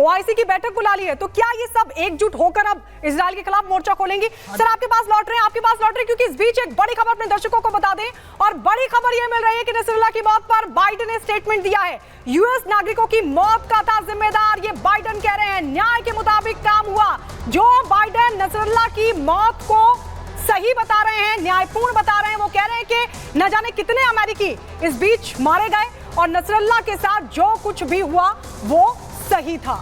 OIC की बैठक बुला ली है, तो क्या ये सब एकजुट होकर अब इजराइल के खिलाफ मोर्चा खोलेंगी? सर आपके पास लौट रहे हैं, क्योंकि इस बीच एक बड़ी खबर अपने दर्शकों को बता दें, और बड़ी खबर यह मिल रही है कि नसरुल्लाह की मौत पर बाइडेन ने स्टेटमेंट दिया है। यूएस नागरिकों की मौत का था जिम्मेदार, ये बाइडेन कह रहे हैं। न्याय के मुताबिक काम हुआ। जो बाइडेन नसरुल्लाह की मौत को सही बता रहे हैं, न्यायपूर्ण बता रहे हैं, वो कह रहे हैं कि न जाने कितने अमेरिकी इस बीच मारे गए और नसरुल्लाह के साथ जो कुछ भी हुआ वो सही था।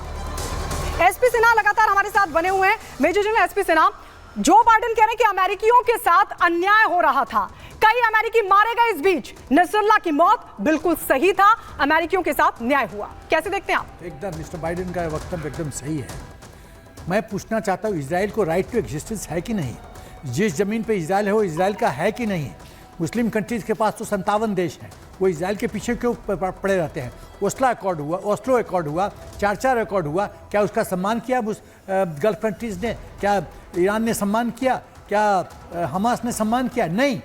एसपी सिन्हा लगातार हमारे साथ बने हुए हैं। Major general SP Sinha, Joe Biden कह रहे हैं कि अमेरिकियों के साथ अन्याय हो रहा था, कई अमेरिकी मारे गए इस बीच, नसरुल्लाह की मौत बिल्कुल सही था, अमेरिकियों के साथ न्याय हुआ। कैसे देखते हैं आप? एकदम मिस्टर बाइडेन का वक्तव्य एकदम सही है। मैं पूछना चाहता हूँ, इजराइल को राइट टू एग्जिस्टेंस है कि नहीं? जिस जमीन पे इजराइल है वो इजराइल का है कि नहीं? मुस्लिम कंट्रीज के पास तो 57 देश हैं, वो इजराइल के पीछे क्यों पड़े रहते हैं? ओस्लो अकॉर्ड हुआ, 4-4 अकॉर्ड हुआ, क्या उसका सम्मान किया गल्फ कंट्रीज ने? क्या ईरान ने सम्मान किया? क्या हमास ने सम्मान किया? नहीं।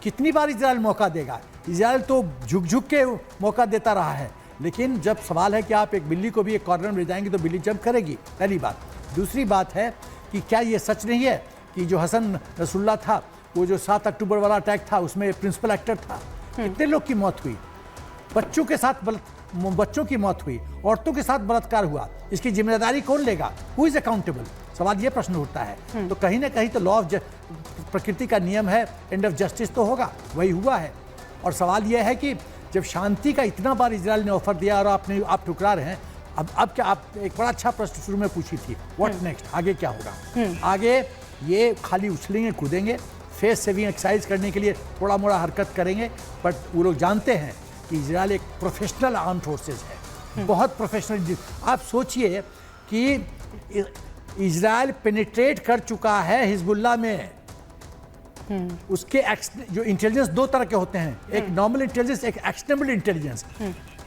कितनी बार इजराइल मौका देगा? इजराइल तो झुक के मौका देता रहा है। लेकिन जब सवाल है कि आप एक बिल्ली को भी एक कॉर्नर में ले जाएंगे तो बिल्ली जंप करेगी, पहली बात। दूसरी बात है कि क्या ये सच नहीं है कि जो हसन नसरुल्लाह था, वो जो 7 अक्टूबर वाला अटैक था, उसमें प्रिंसिपल एक्टर था? कितने लोग की मौत हुई? बच्चों की मौत हुई, औरतों के साथ बलात्कार हुआ। इसकी जिम्मेदारी कौन लेगा? Who is accountable? सवाल ये प्रश्न उठता है। तो कहीं ना कहीं तो लॉ ऑफ प्रकृति का नियम है, एंड ऑफ जस्टिस तो होगा, वही हुआ है। और सवाल यह है कि जब शांति का इतना बार इजराइल ने ऑफर दिया और आप ठुकरा रहे हैं, अब क्या? आप एक बड़ा अच्छा प्रश्न शुरू में पूछी थी, व्हाट नेक्स्ट? आगे क्या होगा? आगे ये खाली उछलेंगे कूदेंगे, फेस सेविंग एक्सरसाइज करने के लिए थोड़ा मोड़ा हरकत करेंगे, बट वो लोग जानते हैं कि इजराइल एक प्रोफेशनल आर्म फोर्सेस है, बहुत प्रोफेशनल। आप सोचिए कि इजराइल पेनिट्रेट कर चुका है हिजबुल्लाह में। उसके जो इंटेलिजेंस दो तरह के होते हैं, एक नॉर्मल इंटेलिजेंस, एक एक्शनेबल इंटेलिजेंस।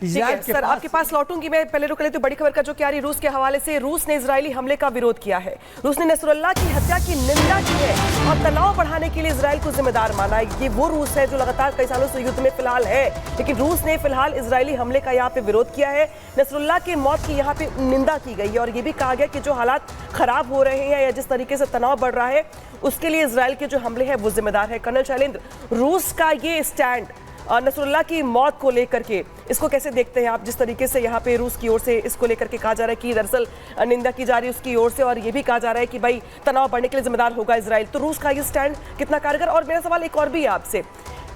सर आपके पास लौटूंगी, मैं पहले रुक लेती हूं। बड़ी खबर का जो क्या रही रूस के हवाले से, रूस ने इजरायली हमले का विरोध किया है। रूस ने नसरुल्लाह की हत्या की निंदा की है और तनाव बढ़ाने के लिए इजराइल को जिम्मेदार माना है। ये वो रूस है जो लगातार कई सालों से युद्ध में फिलहाल है, लेकिन रूस ने फिलहाल इजरायली हमले का यहाँ पे विरोध किया है। नसरुल्लाह की मौत की यहाँ पे निंदा की गई है और ये भी कहा गया कि जो हालात खराब हो रहे हैं या जिस तरीके से तनाव बढ़ रहा है, उसके लिए इजराइल के जो हमले हैं वो जिम्मेदार है। कर्नल शैलेंद्र, रूस का ये स्टैंड नसरुल्लाह की मौत को लेकर के, इसको कैसे देखते हैं आप? जिस तरीके से यहाँ पे रूस की ओर से इसको लेकर के कहा जा रहा है कि दरअसल निंदा की जा रही है उसकी ओर से, और ये भी कहा जा रहा है कि भाई तनाव बढ़ने के लिए जिम्मेदार होगा इजराइल, तो रूस का ये स्टैंड कितना कारगर? और मेरा सवाल एक और भी है आपसे,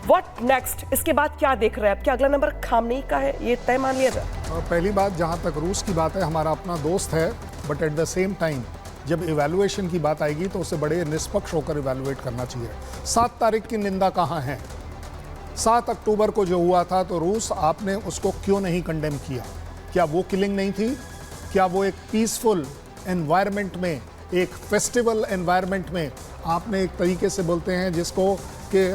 व्हाट नेक्स्ट? इसके बाद क्या देख रहे हैं आप? क्या अगला नंबर खामनेई का है, ये तय मान लिया जाए? पहली बात, जहाँ तक रूस की बात है, हमारा अपना दोस्त है, but at the same time जब इवैल्यूएशन की बात आएगी तो उसे बड़े निष्पक्ष होकर इवैल्यूएट करना चाहिए। 7 तारीख की निंदा कहाँ है? 7 अक्टूबर को जो हुआ था, तो रूस आपने उसको क्यों नहीं कंडेम किया? क्या वो किलिंग नहीं थी? क्या वो एक पीसफुल एनवायरनमेंट में, एक फेस्टिवल एनवायरनमेंट में आपने एक तरीके से बोलते हैं जिसको कि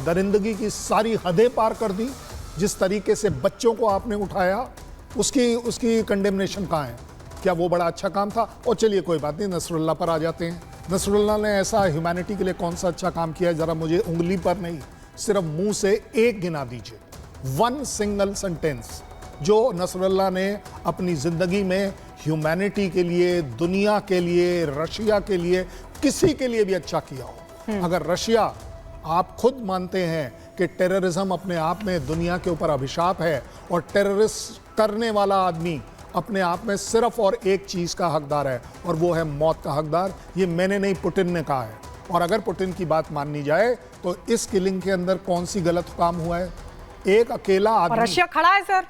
दरिंदगी की सारी हदें पार कर दी? जिस तरीके से बच्चों को आपने उठाया, उसकी कंडेमनेशन कहाँ है? क्या वो बड़ा अच्छा काम था? और चलिए कोई बात नहीं, नसरुल्लाह पर आ जाते हैं। नसरुल्लाह ने ऐसा ह्यूमैनिटी के लिए कौन सा अच्छा काम किया है? ज़रा मुझे उंगली पर नहीं, सिर्फ मुंह से एक गिना दीजिए, 1 सिंगल सेंटेंस जो नसरुल्लाह ने अपनी ज़िंदगी में ह्यूमैनिटी के लिए, दुनिया के लिए, रशिया के लिए, किसी के लिए भी अच्छा किया हो। अगर रशिया, आप खुद मानते हैं कि टेररिज्म अपने आप में दुनिया के ऊपर अभिशाप है और टेररिस्ट करने वाला आदमी अपने आप में सिर्फ और एक चीज़ का हकदार है, और वो है मौत का हकदार। ये मैंने नहीं, पुतिन ने कहा है। और अगर पुतिन की बात माननी जाए तो इस किलिंग के अंदर कौन सी गलत काम हुआ है? एक अकेला आदमी, रशिया खड़ा है सर।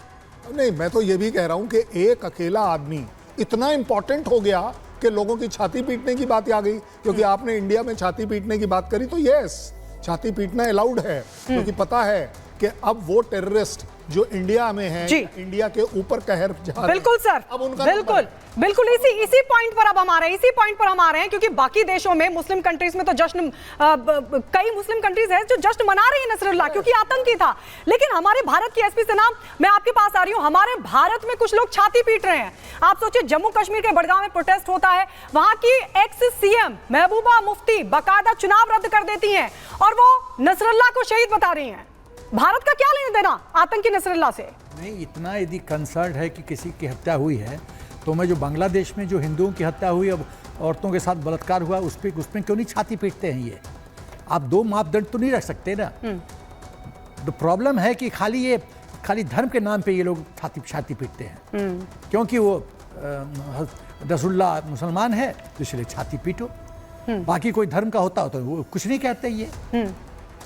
नहीं, मैं तो ये भी कह रहा हूं कि एक अकेला आदमी इतना इंपॉर्टेंट हो गया कि लोगों की छाती पीटने की बात आ गई। क्योंकि आपने इंडिया में छाती पीटने की बात करी, तो यस, छाती पीटना अलाउड है, क्योंकि पता है कि अब वो टेररिस्ट जो इंडिया में है, इंडिया के ऊपर कहर जा रहे, बिल्कुल सर, अब उनका बिल्कुल इसी पॉइंट पर अब हम आ रहे हैं, क्योंकि बाकी देशों में, मुस्लिम कंट्रीज में तो जश्न, कई मुस्लिम कंट्रीज हैं जो जश्न मना रही है नसरुल्लाह, क्योंकि आतंकी था। लेकिन हमारे भारत की एसपी सिन्हा, मैं आपके पास आ रही हूं, हमारे भारत में कुछ लोग छाती पीट रहे हैं। आप सोचिए, जम्मू कश्मीर के बड़गांव में प्रोटेस्ट होता है, वहां की एक्स सीएम महबूबा मुफ्ती बाकायदा चुनाव रद्द कर देती हैं और वो नसरुल्लाह को शहीद बता रही हैं। भारत का क्या लेना देना आतंकी नसरुल्लाह से? नहीं, इतना यदि कंसर्न है कि किसी की हत्या हुई है, तो मैं जो बांग्लादेश में जो हिंदुओं की हत्या हुई, अब औरतों के साथ बलात्कार हुआ, उसमें क्यों नहीं छाती पीटते हैं ये? आप दो मापदंड तो नहीं रख सकते ना। तो प्रॉब्लम है कि खाली धर्म के नाम पे ये लोग छाती पीटते हैं, क्योंकि वो रसूलुल्लाह मुसलमान है तो इसलिए छाती पीटो। बाकी कोई धर्म का होता हो तो वो कुछ नहीं कहते ये।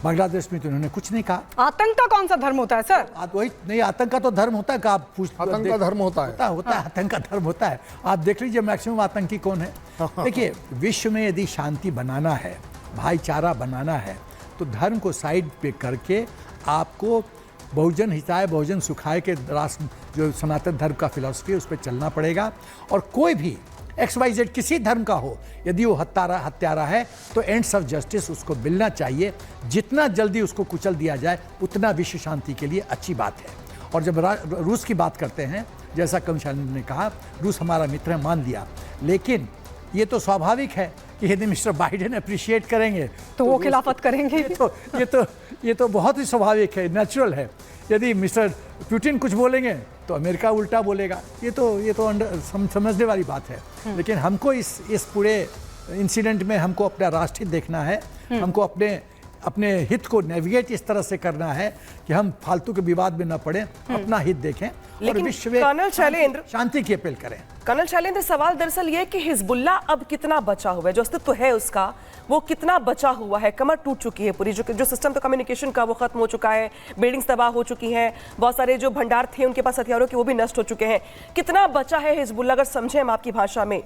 बांग्लादेश में तो उन्होंने कुछ नहीं कहा। आतंक का कौन सा धर्म होता है सर? वही नहीं, आतंक का तो धर्म होता है का आप आतंक का धर्म होता है, आतंक का धर्म होता है। आप देख लीजिए मैक्सिमम आतंकी कौन है। देखिए, विश्व में यदि शांति बनाना है, भाईचारा बनाना है, तो धर्म को साइड पे करके आपको बहुजन हिताय बहुजन सुखाय के राष्ट्र जो सनातन धर्म का फिलॉसफी है उस पर चलना पड़ेगा। और कोई भी XYZ किसी धर्म का हो, यदि वो हत्यारा है तो एंड्स ऑफ जस्टिस उसको मिलना चाहिए। जितना जल्दी उसको कुचल दिया जाए उतना विश्व शांति के लिए अच्छी बात है। और जब रूस की बात करते हैं, जैसा कमिशन ने कहा, रूस हमारा मित्र है, मान लिया, लेकिन ये तो स्वाभाविक है कि यदि मिस्टर बाइडेन अप्रिशिएट करेंगे तो वो खिलाफत करेंगे। ये तो बहुत ही स्वाभाविक है, नेचुरल है। यदि मिस्टर पुतिन कुछ बोलेंगे तो अमेरिका उल्टा बोलेगा। ये तो समझने वाली बात है। लेकिन हमको इस पूरे इंसिडेंट में हमको अपना राष्ट्र हित देखना है। हमको अपने हित को नेविगेट इस तरह से करना है कि हम फालतू के विवाद में न पड़े, अपना हित देखें और विश्व में कर्नल शैलेंद्र शांति की अपील करें। कर्नल शैलेंद्र, सवाल दरअसल ये कि हिजबुल्लाह अब कितना बचा हुआ है, जो अस्तित्व है उसका वो कितना बचा हुआ है? कमर टूट चुकी है पूरी, जो सिस्टम तो कम्युनिकेशन का वो खत्म हो चुका है, बिल्डिंग्स तबाह हो चुकी हैं, बहुत सारे जो भंडार थे उनके पास हथियारों के वो भी नष्ट हो चुके हैं। कितना बचा है हिजबुल्लाह? अगर समझें हम आपकी भाषा में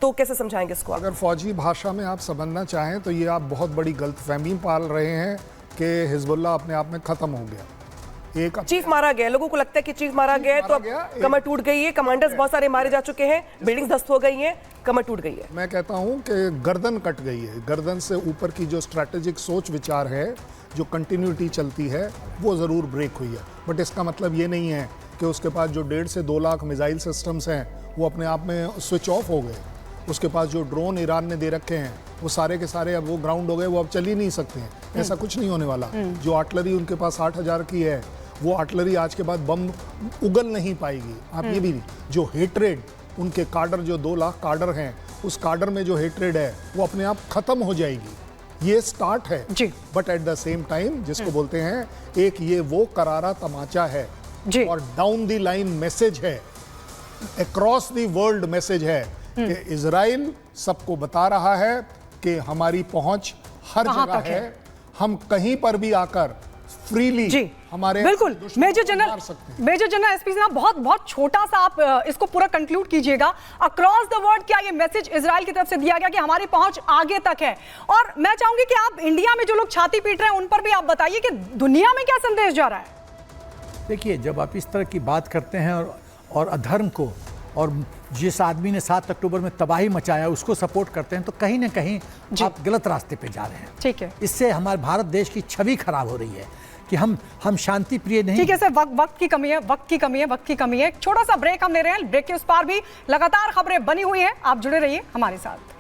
तो कैसे समझाएंगे इसको? अगर फौजी भाषा में आप समझना चाहें तो ये आप बहुत बड़ी गलतफहमी पाल रहे हैं कि हिजबुल्लाह अपने आप में खत्म हो गया। एक चीफ मारा गया, लोगों को लगता है कि चीफ मारा गया है तो अब कमर टूट गई है, कमांडर्स बहुत सारे मारे जा चुके हैं, बिल्डिंग्स ध्वस्त हो गई हैं, कमर टूट गई है। मैं कहता हूं कि गर्दन कट गई है। गर्दन से ऊपर की जो स्ट्रैटेजिक सोच विचार है, जो कंटिन्यूटी चलती है, वो ज़रूर ब्रेक हुई है। बट इसका मतलब ये नहीं है कि उसके पास जो 1.5 से 2 लाख मिसाइल सिस्टम्स हैं वो अपने आप में स्विच ऑफ हो गए। उसके पास जो ड्रोन ईरान ने दे रखे हैं वो सारे के सारे अब वो ग्राउंड हो गए, वो अब चल ही नहीं सकते हैं। ऐसा कुछ नहीं होने वाला। जो आर्टिलरी उनके पास 60,000 की है, वो आर्टिलरी आज के बाद बम उगल नहीं पाएगी। आप ये भी, जो हेट्रेड उनके कार्डर, जो 2 लाख कार्डर हैं, उस कार्डर में जो हेट्रेड है वो अपने आप खत्म हो जाएगी। ये स्टार्ट है। But at the same time जिसको बोलते हैं, एक ये वो करारा तमाचा है और डाउन द लाइन मैसेज है, अक्रॉस द वर्ल्ड मैसेज है कि इजराइल सबको बता रहा है कि हमारी पहुंच हर जगह है। हम कहीं पर भी आकर फ्रीली हमारे बिल्कुल। मेजर जनरल एसपी साहब, बहुत छोटा सा आप इसको पूरा कंक्लूड कीजिएगा। अक्रॉस द वर्ल्ड, क्या ये मैसेज इजराइल की तरफ से दिया गया कि हमारी पहुंच आगे तक है? और मैं चाहूंगी कि आप इंडिया में जो लोग छाती पीट रहे हैं उन पर भी आप बताइए कि दुनिया में क्या संदेश जा रहा है? देखिए, जब आप इस तरह की बात करते हैं और अधर्म को, और जिस आदमी ने 7 अक्टूबर में तबाही मचाया उसको सपोर्ट करते हैं, तो कहीं ना कहीं आप गलत रास्ते पे जा रहे हैं। ठीक है। इससे हमारे भारत देश की छवि खराब हो रही है कि हम शांति प्रिय नहीं। ठीक है सर, वक्त की कमी है। एक छोटा सा ब्रेक हम ले रहे हैं। ब्रेक के उस पार भी लगातार खबरें बनी हुई हैं, आप जुड़े रहिए हमारे साथ।